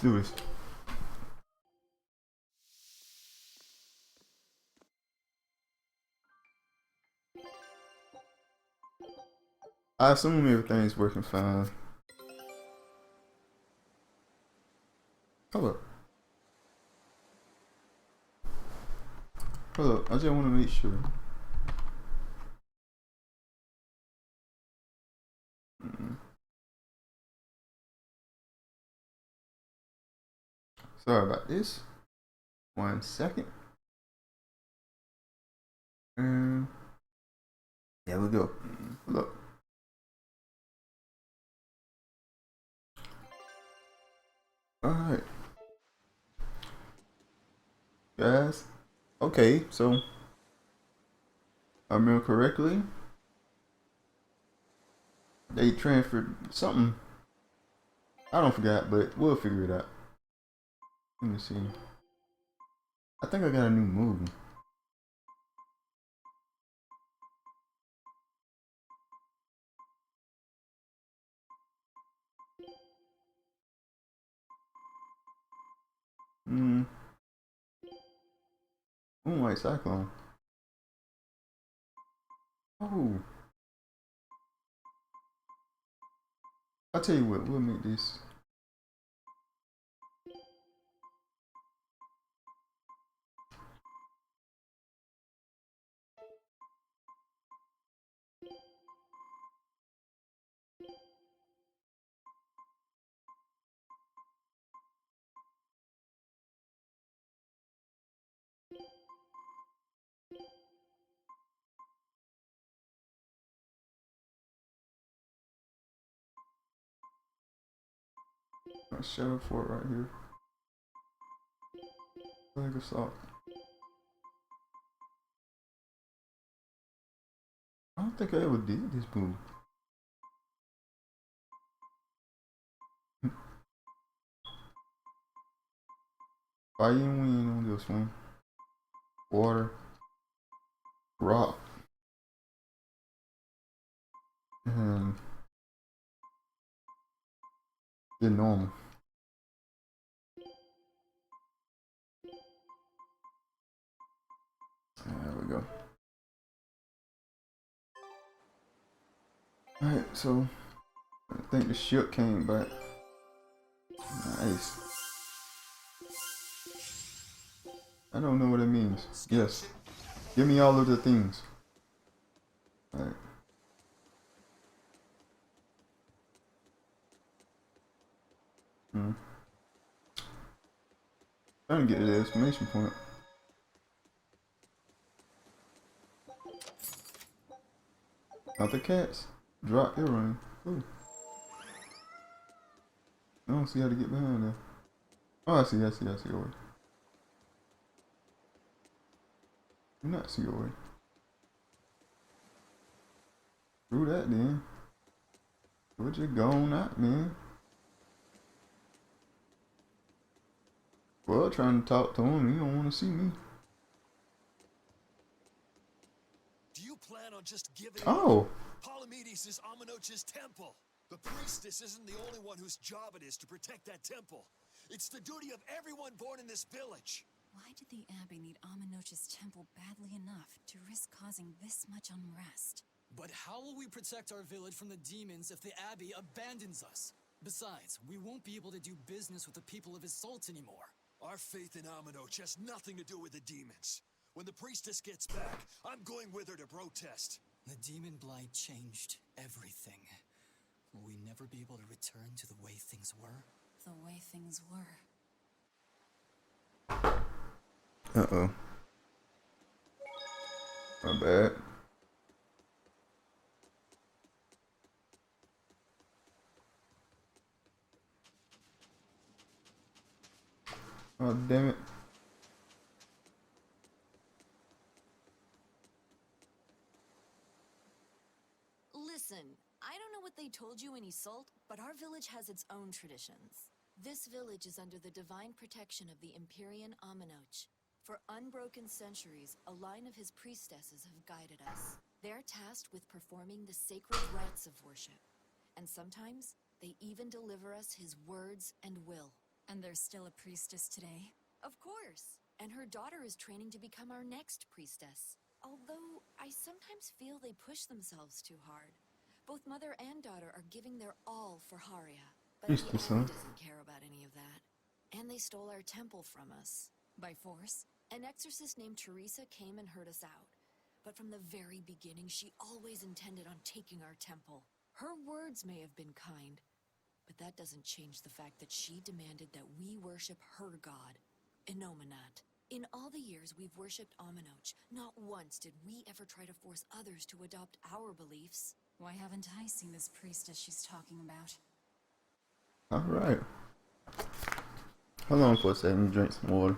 Do this. I assume everything's working fine. Hold up. Hold up. I just want to make sure. Sorry about this. 1 second. And there we go. Look. Alright. Guys. Okay, so if I remember correctly, they transferred something. I don't forget, but we'll figure it out. Let me see. I think I got a new move. Moonlight Cyclone. Oh. I'll tell you what, we'll make this. Shadow Fort right here. Flag Assault. I don't think I ever did this move. Fire and wind on this one. Water. Rock. And the normal. There we go. Alright, so I think the ship came back. Nice. I don't know what it means. Yes. Give me all of the things. Alright. Trying to get to the exclamation point. Not the cats. Drop earring. Ooh. I don't see how to get behind there. Oh, I see. Your way. Do not see your way. Through that then. Where'd you going at, man? Well, trying to talk to him, he don't want to see me. Do you plan on just giving Oh. Palamedes is Amenoch's temple. The priestess isn't the only one whose job it is to protect that temple. It's the duty of everyone born in this village. Why did the Abbey need Amenoch's temple badly enough to risk causing this much unrest? But how will we protect our village from the demons if the Abbey abandons us? Besides, we won't be able to do business with the people of Isolt anymore. Our faith in Amenoch has nothing to do with the demons. When the priestess gets back, I'm going with her to protest. The demon blight changed everything. Will we never be able to return to the way things were? The way things were. Uh-oh. My bad. Oh, damn it. Listen, I don't know what they told you in Isolt, but our village has its own traditions. This village is under the divine protection of the Empyrean Amenoch. For unbroken centuries, a line of his priestesses have guided us. They're tasked with performing the sacred rites of worship. And sometimes, they even deliver us his words and will. And there's still a priestess today? Of course. And her daughter is training to become our next priestess. Although, I sometimes feel they push themselves too hard. Both mother and daughter are giving their all for Haria. But the Priestess, Abbey huh? doesn't care about any of that. And they stole our temple from us. By force? An exorcist named Teresa came and heard us out. But from the very beginning, she always intended on taking our temple. Her words may have been kind, but that doesn't change the fact that she demanded that we worship her god, Inominat. In all the years we've worshipped Aminoch, not once did we ever try to force others to adopt our beliefs. Why haven't I seen this priestess she's talking about? Alright. Hold on for a second, drink some water.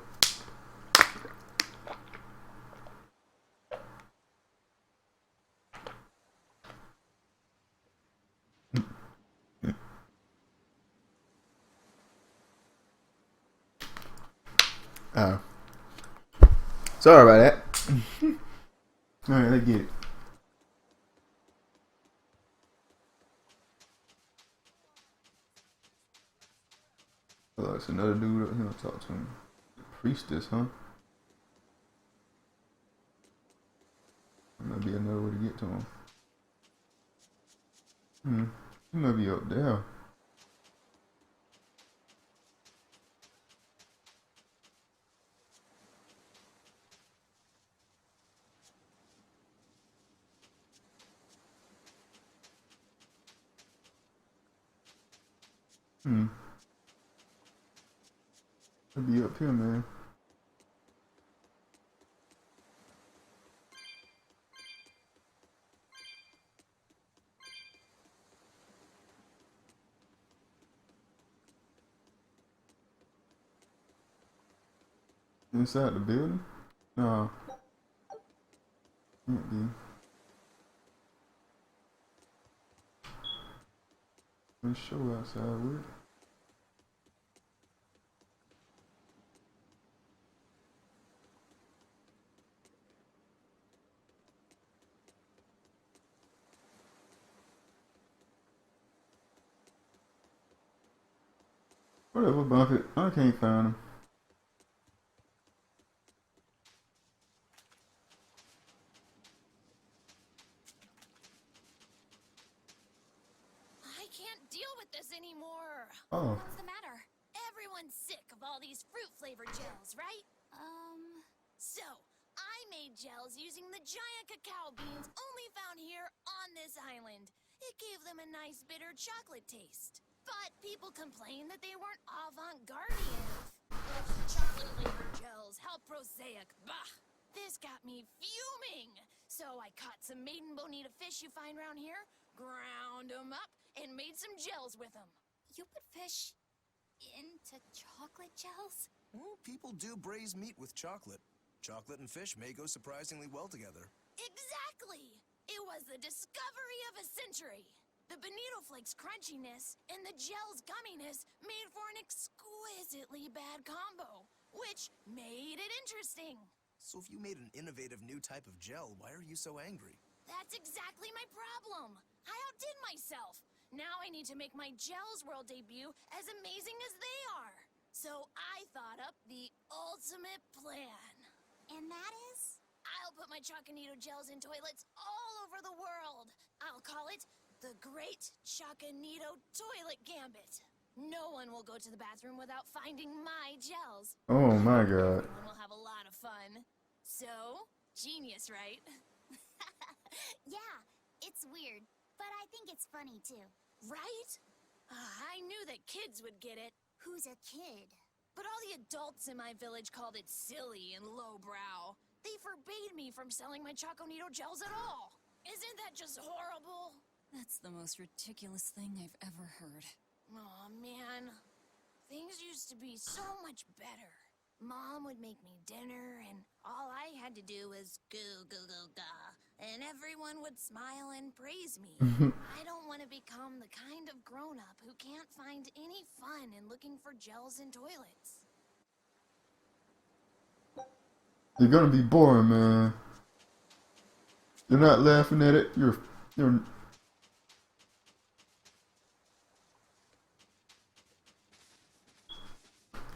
Sorry about that. Alright, let's get it. Oh, it's another dude up here. I'll talk to him. Priestess, huh? There might be another way to get to him. He might be up there. He'll be up here, man. Inside the building? No. Can't be. Let's show outside with it. Whatever, Buffett. I can't find him. I can't deal with this anymore. Oh. What's the matter? Everyone's sick of all these fruit-flavored gels, right? So, I made gels using the giant cacao beans only found here on this island. It gave them a nice bitter chocolate taste. But people complained that they weren't avant-garde enough. Chocolate-flavored gels, how prosaic, bah! This got me fuming. So I caught some maiden bonita fish you find around here, ground them up, and made some gels with them. You put fish into chocolate gels? Well, people do braise meat with chocolate. Chocolate and fish may go surprisingly well together. Exactly! It was the discovery of a century. The bonito flakes crunchiness and the gel's gumminess made for an exquisitely bad combo, which made it interesting. So if you made an innovative new type of gel, why are you so angry? That's exactly my problem. I outdid myself. Now I need to make my Gels World debut as amazing as they are. So I thought up the ultimate plan. And that is? I'll put my Choconito gels in toilets all over the world. I'll call it the Great Choconito Toilet Gambit. No one will go to the bathroom without finding my gels. Oh my god. Everyone will have a lot of fun. So, genius, right? Yeah, it's weird, but I think it's funny too. Right? I knew that kids would get it. Who's a kid? But all the adults in my village called it silly and lowbrow. They forbade me from selling my Choconito gels at all. Isn't that just horrible? That's the most ridiculous thing I've ever heard. Aw, man. Things used to be so much better. Mom would make me dinner, and all I had to do was goo goo goo ga, and everyone would smile and praise me. I don't want to become the kind of grown-up who can't find any fun in looking for gels in toilets. You're gonna be boring, man. You're not laughing at it. You're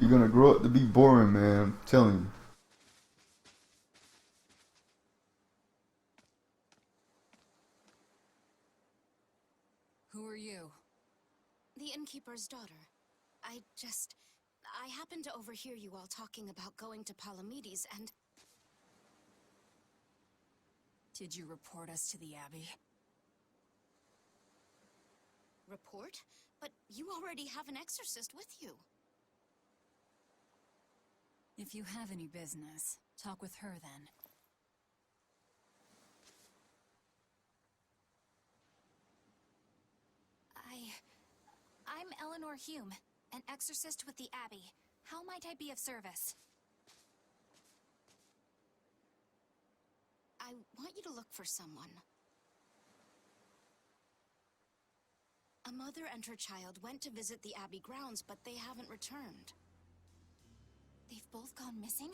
You're gonna grow up to be boring, man. I'm telling you. Who are you? The innkeeper's daughter. I happened to overhear you all talking about going to Palamedes, and Did you report us to the Abbey? report? But you already have an exorcist with you. If you have any business, talk with her then. I'm Eleanor Hume, an exorcist with the Abbey. How might I be of service? I want you to look for someone. A mother and her child went to visit the Abbey grounds, but they haven't returned. They've both gone missing?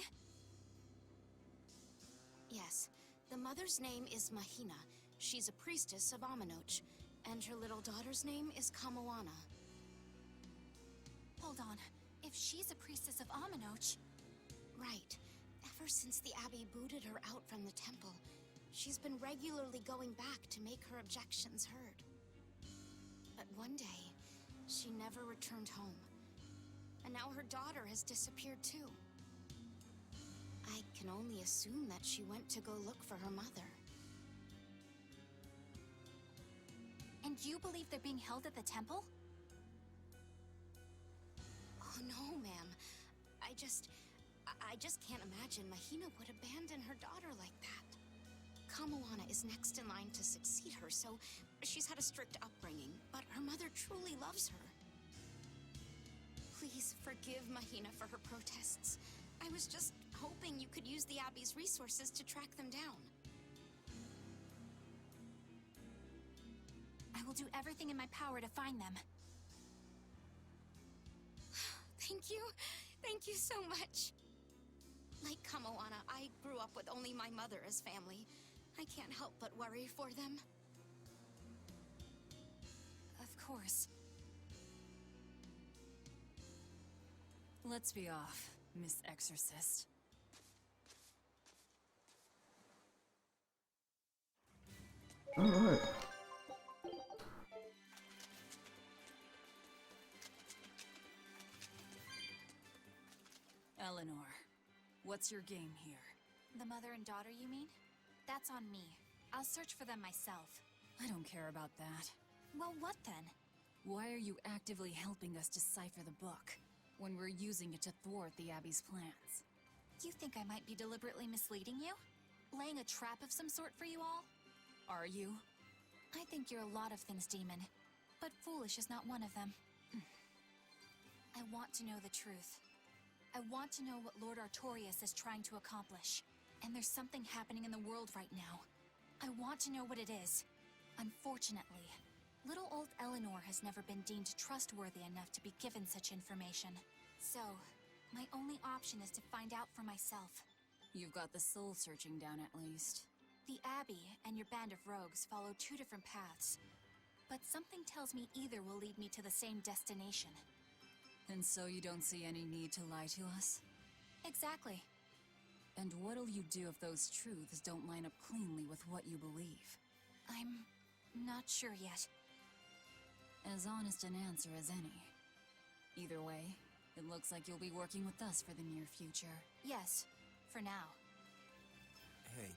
Yes. The mother's name is Mahina. She's a priestess of Aminoch. And her little daughter's name is Kamoana. Hold on. If she's a priestess of Aminoch... Right. Ever since the Abbey booted her out from the temple, she's been regularly going back to make her objections heard. But one day, she never returned home. And now her daughter has disappeared too. I can only assume that she went to go look for her mother. And you believe they're being held at the temple? Oh no, ma'am. I just can't imagine Mahina would abandon her daughter like that. Kamoana is next in line to succeed her, so she's had a strict upbringing, but her mother truly loves her. Please forgive Mahina for her protests. I was just hoping you could use the Abbey's resources to track them down. I will do everything in my power to find them. Thank you. Thank you so much. Like Kamoana, I grew up with only my mother as family. I can't help but worry for them. Of course. Let's be off, Miss Exorcist. Alright. Eleanor, what's your game here? The mother and daughter, you mean? That's on me. I'll search for them myself. I don't care about that. Well, what then? Why are you actively helping us decipher the book, when we're using it to thwart the Abbey's plans? You think I might be deliberately misleading you? Laying a trap of some sort for you all? Are you? I think you're a lot of things, Demon. But foolish is not one of them. I want to know the truth. I want to know what Lord Artorias is trying to accomplish. And there's something happening in the world right now. I want to know what it is. Unfortunately, little old Eleanor has never been deemed trustworthy enough to be given such information. So, my only option is to find out for myself. You've got the soul searching down at least. The Abbey and your band of rogues follow two different paths. But something tells me either will lead me to the same destination. And so you don't see any need to lie to us? Exactly. And what'll you do if those truths don't line up cleanly with what you believe? I'm not sure yet. As honest an answer as any. Either way, it looks like you'll be working with us for the near future. Yes, for now. Hey,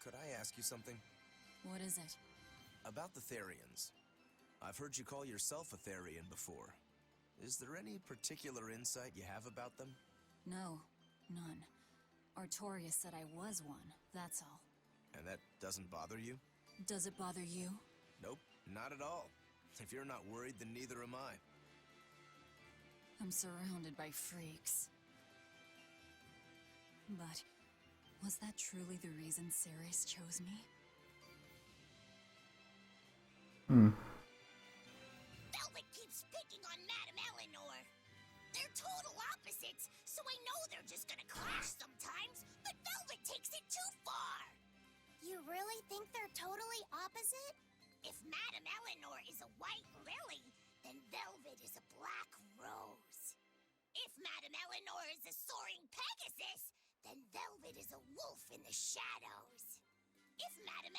could I ask you something? What is it? About the Therians. I've heard you call yourself a Therian before. Is there any particular insight you have about them? No, none. Artorias said I was one, that's all. And that doesn't bother you? Does it bother you? Nope, not at all. If you're not worried, then neither am I. I'm surrounded by freaks. But was that truly the reason Ceres chose me? Velvet keeps picking on Madame Eleanor. They're total opposites, so I know they're just gonna clash sometimes, but Velvet takes it too far. You really think they're totally opposite? If Madame Eleanor is a white lily, then Velvet is a black rose. If Madame Eleanor is a soaring Pegasus, then Velvet is a wolf in the shadows. If Madame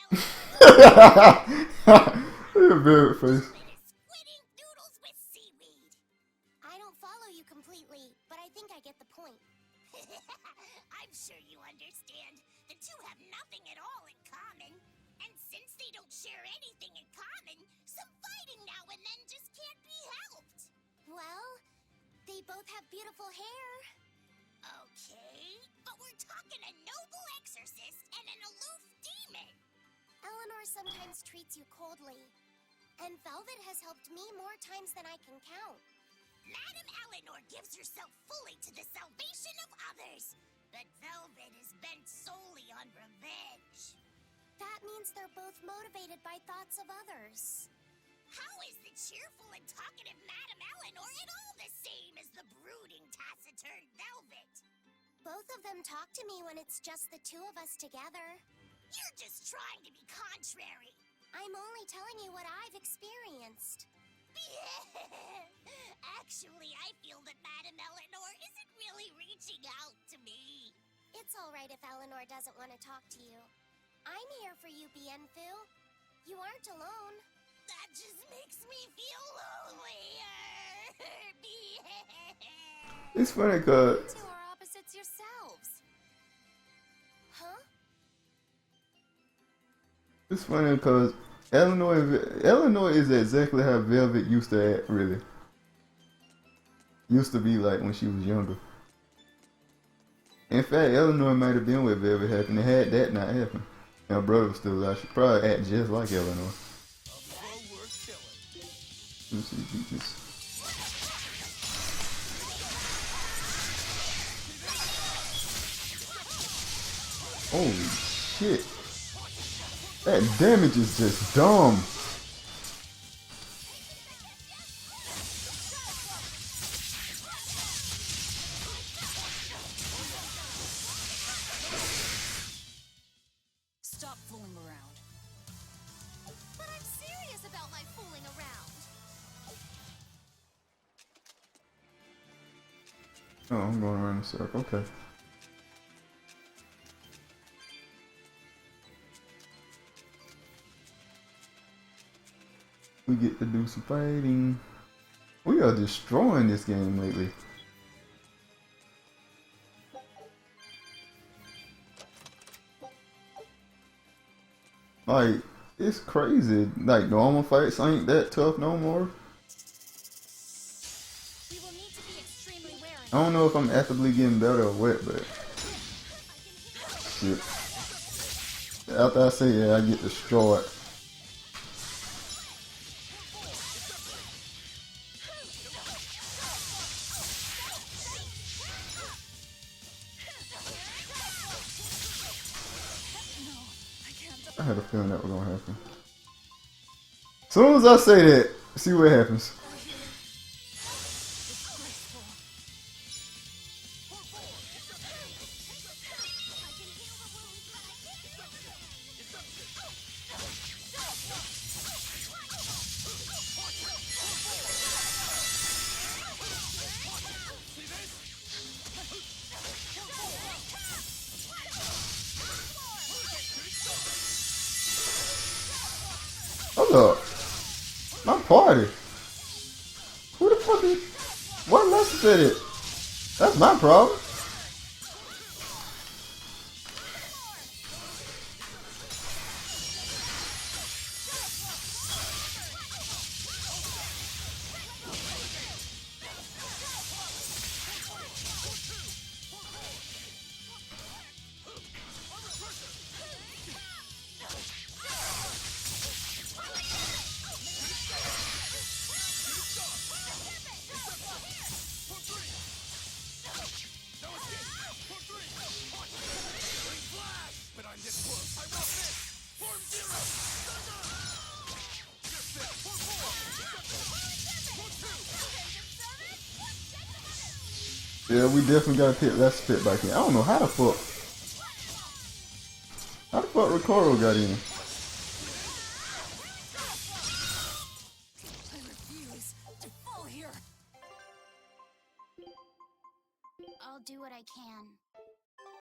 Look at Velvet face. Velvet is squidding noodles with seaweed. I don't follow you completely, but I think I get the point. I'm sure you understand. The two have nothing at all in common. And since they don't share anything in common, some fighting now and then just can't be helped. Well, they both have beautiful hair. Okay, but we're talking a noble exorcist and an aloof demon. Eleanor sometimes treats you coldly, and Velvet has helped me more times than I can count. Madame Eleanor gives herself fully to the salvation of others, but Velvet is bent solely on revenge. That means they're both motivated by thoughts of others. How is the cheerful and talkative Madame Eleanor at all the same as the brooding, taciturn Velvet? Both of them talk to me when it's just the two of us together. You're just trying to be contrary. I'm only telling you what I've experienced. Actually, I feel that Madame Eleanor isn't really reaching out to me. It's all right if Eleanor doesn't want to talk to you. I'm here for you, Bienfu. You aren't alone. That just makes me feel lonelier. It's funny cause You two are opposites yourselves. Huh? it's funny because Eleanor is exactly how Velvet used to act, really. Used to be like when she was younger. In fact, Eleanor might have been with Velvet happened. Had that not happened, and her brother was still alive, she'd probably act just like Eleanor. Let me see, beat this. Holy shit. That damage is just dumb. Stop fooling around. But I'm serious about my fooling around. Oh, I'm going around in a circle. Okay. We get to do some fighting. We are destroying this game lately. Like, it's crazy. Like, normal fights ain't that tough no more. We will need to be extremely wary. I don't know if I'm actively getting better or what, but shit. After I say that, I get destroyed. I had a feeling that was gonna happen. As soon as I say that, see what happens. Hold up. My party. Who the fuck is... What lesson said it? That's my problem. Yeah, we definitely gotta pit that spit back in. I don't know how the fuck. How the fuck Ricardo got in? I refuse to fall here. I'll do what I can.